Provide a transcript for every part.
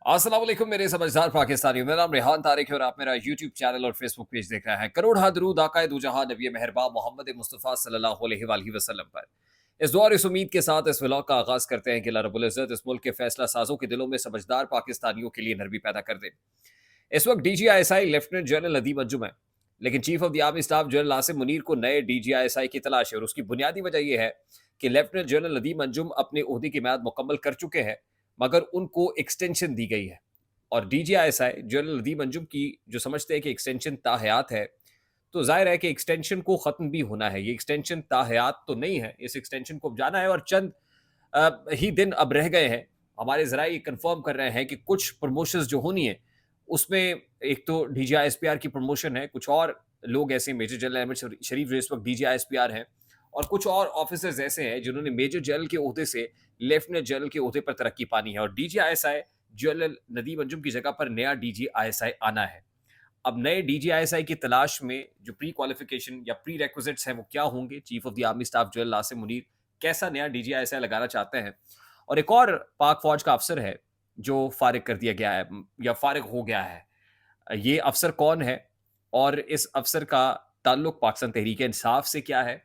अस्सलाम वालेकुम मेरे समझदार पाकिस्तानियों। मेरा नाम रेहान तारिक है और आप मेरा यूट्यूब चैनल और फेसबुक पेज देख रहे हैं। करोड़ हा दरूद आकाए दो जहां नबी मेहरबान मोहम्मद मुस्तफ़ा सल्लल्लाहु अलैहि वसल्लम पर। इस दुआ और इस उम्मीद के साथ इस व्लॉग का आगाज़ करते हैं कि अल्लाह रब्बुल इज़्ज़त इस मुल्क के फैसला साज़ों के दिलों में समझदार पाकिस्तानियों के लिए नरमी पैदा कर दे। इस वक्त DG ISI lieutenant general Nadeem Anjum है, लेकिन chief of the army staff general Nasim Munir को नए डीजीआईएसआई की तलाश है और उसकी बुनियादी वजह यह है कि लेफ्टिनेंट जनरल नदीम अंजुम अपने ओहदे की म्याद मुकम्मल कर चुके हैं, मगर उनको एक्सटेंशन दी गई है। और डीजीआईएसआई जनरल नदीम अंजुम की जो समझते हैं कि एक्सटेंशन ताहयात है, तो जाहिर है कि एक्सटेंशन को ख़त्म भी होना है। ये एक्सटेंशन ताहयात तो नहीं है, इस एक्सटेंशन को अब जाना है और चंद ही दिन अब रह गए हैं। हमारे ज़राए ये कन्फर्म कर रहे हैं कि कुछ प्रमोशंस जो होनी है, उसमें एक तो डीजीआईएसपीआर की प्रमोशन है, कुछ और लोग ऐसे मेजर जनरल अहमद शरीफ जो इस वक्त डीजीआईएसपीआर हैं, और कुछ और ऑफिसर्स ऐसे हैं जिन्होंने मेजर जनरल के ओहदे से लेफ्टिनेंट जनरल के ओहदे पर तरक्की पानी है और डीजीआईएसआई जनरल नदीम अंजुम की जगह पर नया डीजीआईएसआई आना है। अब नए डीजीआईएसआई की तलाश में जो प्री क्वालिफिकेशन या प्री रेक्विजिट्स हैं वो क्या होंगे, chief of the army staff general Nasim Munir कैसा नया डीजीआईएसआई लगाना चाहते हैं। और एक और पाक फौज का अफसर है जो फारिग कर दिया गया है या फारिग हो गया है। ये अफसर कौन है और इस अफसर का ताल्लुक पाकिस्तान तहरीक इंसाफ से क्या है,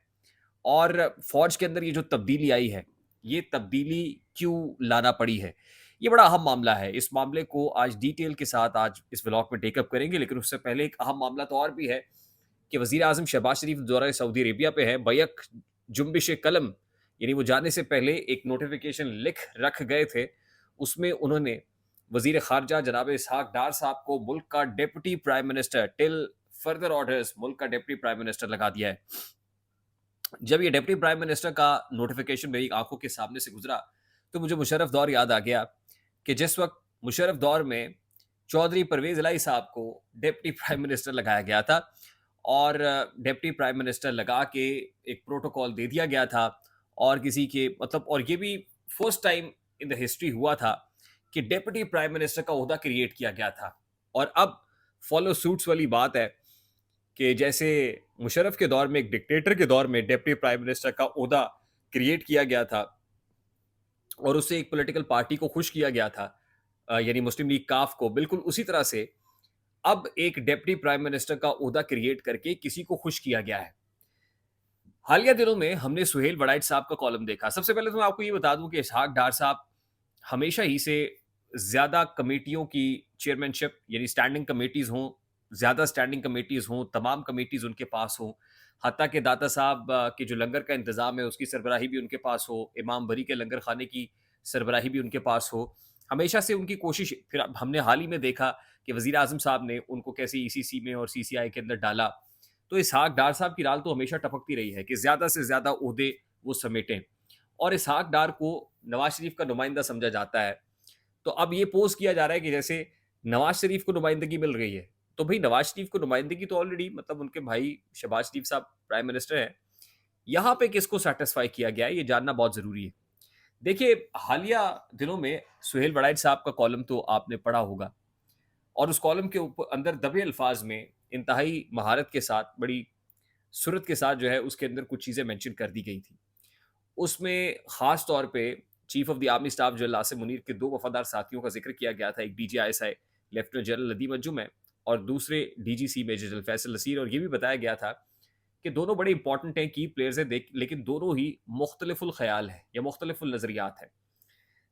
और फौज के अंदर ये जो तब्दीली आई है, ये तब्दीली क्यों लाना पड़ी है? ये बड़ा अहम मामला है। इस मामले को आज डिटेल के साथ आज इस व्लॉग में टेकअप करेंगे, लेकिन उससे पहले एक अहम मामला तो और भी है कि वज़ीर आज़म शहबाज शरीफ दौरा सऊदी अरेबिया पे है। बैक जुम्बिश कलम, यानी वो जाने से पहले एक नोटिफ़िकेशन लिख रख गए थे। उसमें उन्होंने वज़ीर ख़ारजा जनाब इसहाक़ डार साहब को मुल्क का deputy prime minister till further orders मुल्क का डिप्टी प्राइम मिनिस्टर लगा दिया है। जब ये डिप्टी प्राइम मिनिस्टर का नोटिफिकेशन मेरी आंखों के सामने से गुजरा, तो मुझे मुशर्रफ दौर याद आ गया कि जिस वक्त मुशर्रफ दौर में चौधरी परवेज इलाही साहब को डिप्टी प्राइम मिनिस्टर लगाया गया था और डिप्टी प्राइम मिनिस्टर लगा के एक प्रोटोकॉल दे दिया गया था, और किसी के मतलब, और ये भी first time in the history हुआ था कि डिप्टी प्राइम मिनिस्टर का ओहदा क्रिएट किया गया था। और अब फॉलो सूट्स वाली बात है कि जैसे मुशर्रफ के दौर में, एक डिक्टेटर के दौर में डिप्टी प्राइम मिनिस्टर का ओहदा क्रिएट किया गया था और उससे एक पॉलिटिकल पार्टी को खुश किया गया था, यानी मुस्लिम लीग काफ को, बिल्कुल उसी तरह से अब एक डिप्टी प्राइम मिनिस्टर का ओहदा क्रिएट करके किसी को खुश किया गया है। हालिया दिनों में हमने सुहेल वड़ाइच साहब का कॉलम देखा। सबसे पहले तो मैं आपको ये बता दूं कि इसहाक डार साहब हमेशा ही से ज़्यादा कमेटियों की चेयरमैनशिप, यानी स्टैंडिंग कमेटीज़ हों, ज़्यादा स्टैंडिंग कमेटीज़ हों, तमाम कमेटीज़ उनके पास हों। हत्ता कि दाता साहब के जो लंगर का इंतज़ाम है, उसकी सरबराही भी उनके पास हो, इमाम बरी के लंगर खाने की सरबराही भी उनके पास हो। हमेशा से उनकी कोशिश, फिर अब हमने हाल ही में देखा कि वज़ीर आज़म साहब ने उनको कैसे ईसीसी में और सीसीआई के अंदर डाला। तो इसहाक डार साहब की राल तो हमेशा टपकती रही है कि ज़्यादा से ज़्यादा ओहदे वो समेटें, और इसहाक डार को नवाज शरीफ का नुमाइंदा समझा जाता है। तो अब ये पोज़ किया जा रहा है कि जैसे नवाज शरीफ को नुमाइंदगी मिल रही है, तो भई नवाज शरीफ को नुमाइंदगी तो ऑलरेडी, मतलब उनके भाई शहबाज शरीफ साहब प्राइम मिनिस्टर हैं। यहाँ पे किसको सैटिस्फाई किया गया है, ये जानना बहुत ज़रूरी है। देखिए, हालिया दिनों में सुहेल वड़ाइच साहब का कॉलम तो आपने पढ़ा होगा, और उस कॉलम के ऊपर अंदर दबे अल्फाज में इंतहाई महारत के साथ, बड़ी सूरत के साथ जो है उसके अंदर कुछ चीज़ें मेंशन कर दी गई थी। उसमें ख़ास तौर पे chief of the army staff general Nasim Munir के 2 वफ़ादार साथियों का ज़िक्र किया गया था। एक DG ISI lieutenant general Nadeem Anjum है और दूसरे DGC major general Faisal Naseer, और ये भी बताया गया था कि दोनों बड़े इंपॉर्टेंट हैं, की प्लेयर्स हैं, लेकिन दोनों ही मुख्तलिफुल ख़याल हैं या मुख्तलिफुल नज़रियात हैं।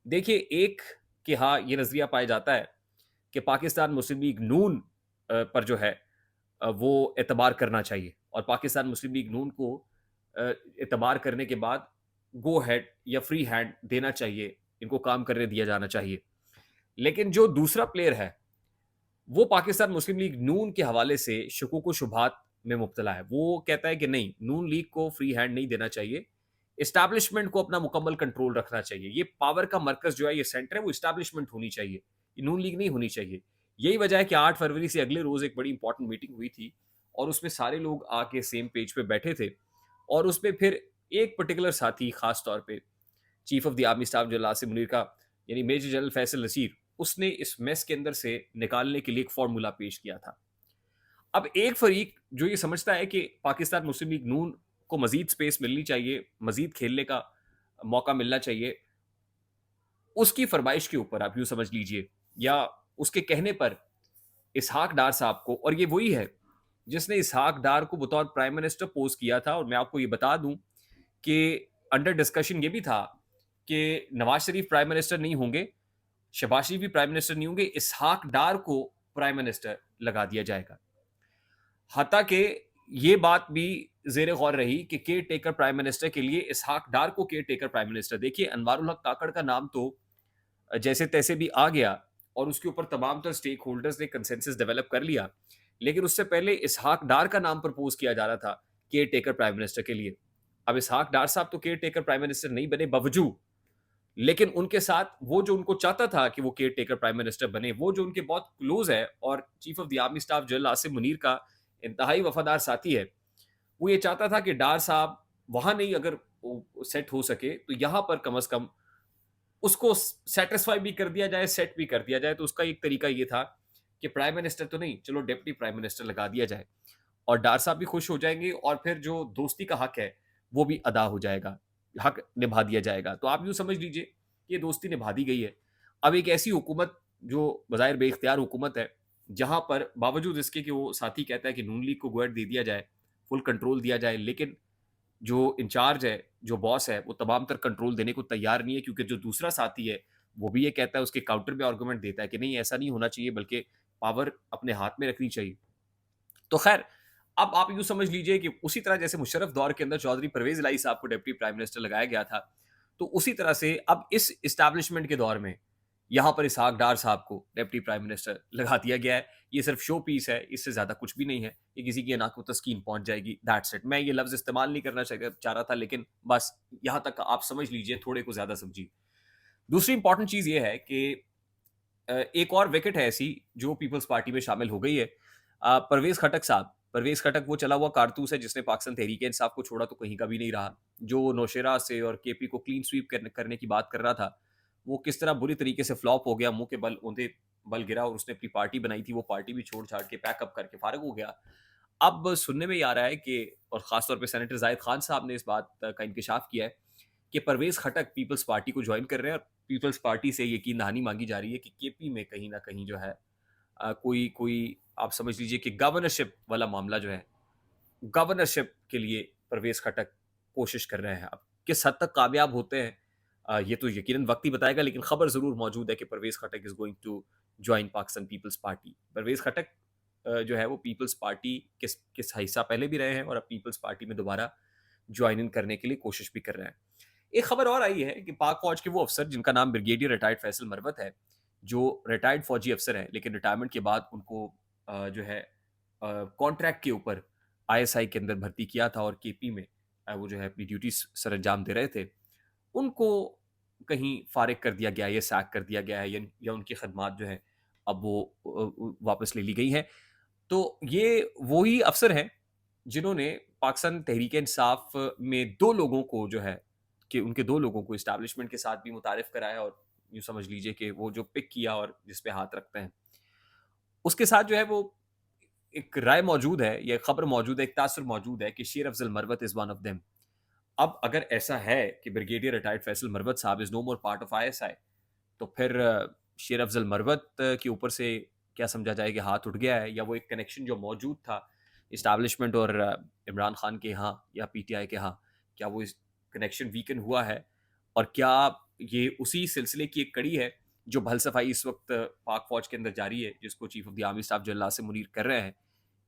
देखिए, एक कि हाँ, ये नज़रिया पाया जाता है कि पाकिस्तान मुस्लिम लीग नून पर जो है वो एतबार करना चाहिए, और पाकिस्तान मुस्लिम लीग नून को एतबार करने के बाद गो हैड या फ्री हैंड देना चाहिए, इनको काम करने दिया जाना चाहिए। लेकिन जो दूसरा प्लेयर है, वो पाकिस्तान मुस्लिम लीग नून के हवाले से शकूक व शुबहात में मुब्तला है। वो कहता है कि नहीं, नून लीग को फ्री हैंड नहीं देना चाहिए, एस्टैब्लिशमेंट को अपना मुकम्मल कंट्रोल रखना चाहिए। ये पावर का मरकज़ जो है, ये सेंटर है, वो एस्टैब्लिशमेंट होनी चाहिए, ये नून लीग नहीं होनी चाहिए। यही वजह है कि 8 फरवरी से अगले रोज़ एक बड़ी इंपॉर्टेंट मीटिंग हुई थी और उसमें सारे लोग आके सेम पेज पे बैठे थे, और उसमें फिर एक पर्टिकुलर साथी, ख़ास तौर पे chief of the army staff general Asim Munir का, यानी मेजर जनरल फैसल नसीर, उसने इस मेस के अंदर से निकालने के लिए एक फार्मूला पेश किया था। अब एक फरीक जो ये समझता है कि पाकिस्तान मुस्लिम लीग नून को मजीद स्पेस मिलनी चाहिए, मजीद खेलने का मौका मिलना चाहिए, उसकी फरमाइश के ऊपर आप यूँ समझ लीजिए या उसके कहने पर इसहाक डार साहब को, और ये वही है जिसने इसहाक डार को बतौर प्राइम मिनिस्टर पोस्ट किया था। और मैं आपको ये बता दूं कि अंडर डिस्कशन ये भी था कि नवाज शरीफ प्राइम मिनिस्टर नहीं होंगे, शहबाज शरीफ भी प्राइम मिनिस्टर नहीं होंगे, इसहाक डार को प्राइम मिनिस्टर लगा दिया जाएगा। हता कि ये बात भी जेर गौर रही कि केयर टेकर प्राइम मिनिस्टर के लिए इसहाक डार को केयर टेकर प्राइम मिनिस्टर, देखिए अनवारुल हक काकड़ का नाम तो जैसे तैसे भी आ गया और उसके ऊपर तमाम तर स्टेक होल्डर्स ने कंसेंसस डेवलप कर लिया, लेकिन उससे पहले इसहाक डार का नाम प्रपोज किया जा रहा था केयर टेकर प्राइम मिनिस्टर के लिए। अब इसहाक डार साहब तो केयर टेकर प्राइम मिनिस्टर नहीं बने बावजूद, लेकिन उनके साथ वो जो उनको चाहता था कि वो केयर टेकर प्राइम मिनिस्टर बने, वो जो उनके बहुत क्लोज है और chief of the army staff general Asim Munir का इंतहाई वफादार साथी है, वो ये चाहता था कि डार साहब वहां नहीं अगर सेट हो सके तो यहां पर कम से कम उसको सेटिस्फाई भी कर दिया जाए, सेट भी कर दिया जाए। तो उसका एक तरीका ये था कि प्राइम मिनिस्टर तो नहीं, चलो डिप्टी प्राइम मिनिस्टर लगा दिया जाए और डार साहब भी खुश हो जाएंगे और फिर जो दोस्ती का हक है वो भी अदा हो जाएगा, हक निभा दिया जाएगा। तो आप यूं समझ लीजिए कि ये दोस्ती निभा दी गई है। अब एक ऐसी हुकूमत जो बज़ाहिर बेइख्तियार हुकूमत है, जहां पर बावजूद इसके कि वो साथी कहता है कि नून लीग को गोएट दे दिया जाए, फुल कंट्रोल दिया जाए, लेकिन जो इंचार्ज है, जो बॉस है, वो तमाम तर कंट्रोल देने को तैयार नहीं है, क्योंकि जो दूसरा साथी है, वो भी ये कहता है, उसके काउंटर में आर्गुमेंट देता है कि नहीं ऐसा नहीं होना चाहिए, बल्कि पावर अपने हाथ में रखनी चाहिए। तो खैर, अब आप यूँ समझ लीजिए कि उसी तरह जैसे मुशर्रफ दौर के अंदर चौधरी परवेज़ इलाही साहब को डिप्टी प्राइम मिनिस्टर लगाया गया था, तो उसी तरह से अब इस एस्टैब्लिशमेंट के दौर में यहाँ पर इसहाक डार साहब को डिप्टी प्राइम मिनिस्टर लगा दिया गया है। ये सिर्फ शो पीस है, इससे ज़्यादा कुछ भी नहीं है। ये किसी की आँख को तस्कीन पहुँच जाएगी, दैट्स इट। मैं ये लफ्ज़ इस्तेमाल नहीं करना चाह रहा था, लेकिन बस यहाँ तक आप समझ लीजिए, थोड़े को ज़्यादा समझिए। दूसरी इंपॉर्टेंट चीज़ ये है कि एक और विकेट है ऐसी जो पीपल्स पार्टी में शामिल हो गई है। परवेज़ खटक साहब, परवेज़ खटक वो चला हुआ कारतूस है जिसने पाकिस्तान तहरीक-ए-इंसाफ को छोड़ा तो कहीं का भी नहीं रहा। जो नौशेरा से और केपी को क्लीन स्वीप करने की बात कर रहा था, वो किस तरह बुरी तरीके से फ्लॉप हो गया, मुँह के बल औंधे बल गिरा और उसने अपनी पार्टी बनाई थी, वो पार्टी भी छोड़-छाड़ के पैकअप करके फ़ारिग हो गया। अब सुनने में ये आ रहा है कि, और ख़ास तौर पे सेनेटर ज़ाहिद ख़ान साहब ने इस बात का इंकशाफ किया है कि परवेज़ खटक पीपल्स पार्टी को जॉइन कर रहे हैं और पीपल्स पार्टी से यकीन दहानी मांगी जा रही है कि केपी में कहीं न कहीं जो है कोई कोई आप समझ लीजिए कि गवर्नरशिप वाला मामला जो है, गवर्नरशिप के लिए परवेज़ खटक कोशिश कर रहे हैं। अब किस हद तक कामयाब होते हैं ये तो यकीनन वक़्त ही बताएगा, लेकिन खबर ज़रूर मौजूद है कि Parvez Khattak is going to join Pakistan Peoples Party. Parvez Khattak जो है वो पीपल्स पार्टी किस हिस्सा पहले भी रहे हैं और अब पीपल्स पार्टी में दोबारा जॉइन इन करने के लिए कोशिश भी कर रहे हैं। एक खबर और आई है कि पाक फौज के वो अफसर जिनका नाम ब्रिगेडियर रिटायर्ड फैसल मरवत है, जो रिटायर्ड फौजी अफसर हैं, लेकिन रिटायरमेंट के बाद उनको जो है कॉन्ट्रैक्ट के ऊपर आईएसआई के अंदर भर्ती किया था और केपी में वो जो है अपनी ड्यूटीज सरअंजाम दे रहे थे, उनको कहीं फारिग कर दिया गया है या सैक कर दिया गया है, या उनकी खदमात जो है अब वो वापस ले ली गई हैं। तो ये वही अफसर हैं जिन्होंने पाकिस्तान तहरीक इंसाफ में 2 लोगों को जो है कि उनके 2 लोगों को एस्टैब्लिशमेंट के साथ भी मुतारिफ कराया, और यूँ समझ लीजिए कि वो जो पिक किया और जिस पे हाथ रखते हैं, उसके साथ जो है वो एक राय मौजूद है, ये खबर मौजूद है, एक तासुर मौजूद है कि शेर Afzal Marwat is one of them. अब अगर ऐसा है कि ब्रिगेडियर रिटायर्ड फैसल मरवत साहब is no more part of ISI, तो फिर शेर अफ़ज़ल मरवत के ऊपर से क्या समझा जाए कि हाथ उठ गया है, या वो एक कनेक्शन जो मौजूद था एस्टैब्लिशमेंट और इमरान खान के यहाँ या पीटीआई के यहाँ, क्या वो इस कनेक्शन वीकन हुआ है? और क्या ये उसी सिलसिले की एक कड़ी है जो भल-सफ़ाई इस वक़्त पाक फ़ौज के अंदर जारी है, जिसको chief of the army staff general Asim Munir कर रहे हैं?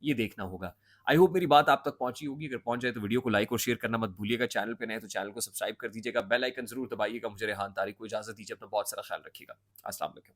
ये देखना होगा। आई होप मेरी बात आप तक पहुँची होगी। अगर पहुँच जाए तो वीडियो को लाइक और शेयर करना मत भूलिएगा। चैनल पे नए हैं तो चैनल को सब्सक्राइब कर दीजिएगा। बेल आइकन ज़रूर दबाइएगा। मुझे रेहान तारिक को इजाज़त दीजिए। अपना बहुत सारा ख़्याल रखिएगा। अस्सलाम वालेकुम।